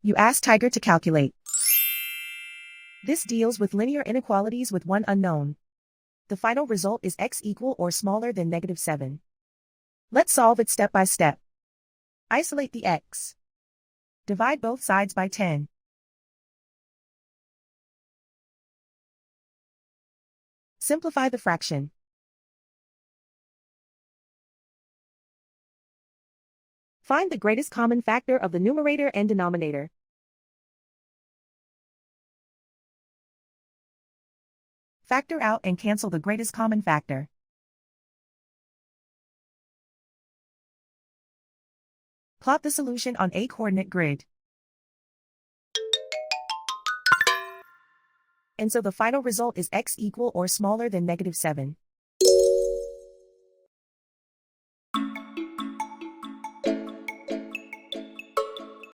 You ask Tiger to calculate. This deals with linear inequalities with one unknown. The final result is x equal or smaller than -7. Let's solve it step by step. Isolate the x. Divide both sides by 10. Simplify the fraction. Find the greatest common factor of the numerator and denominator. Factor out and cancel the greatest common factor. Plot the solution on a coordinate grid. And so the final result is x equal or smaller than -7.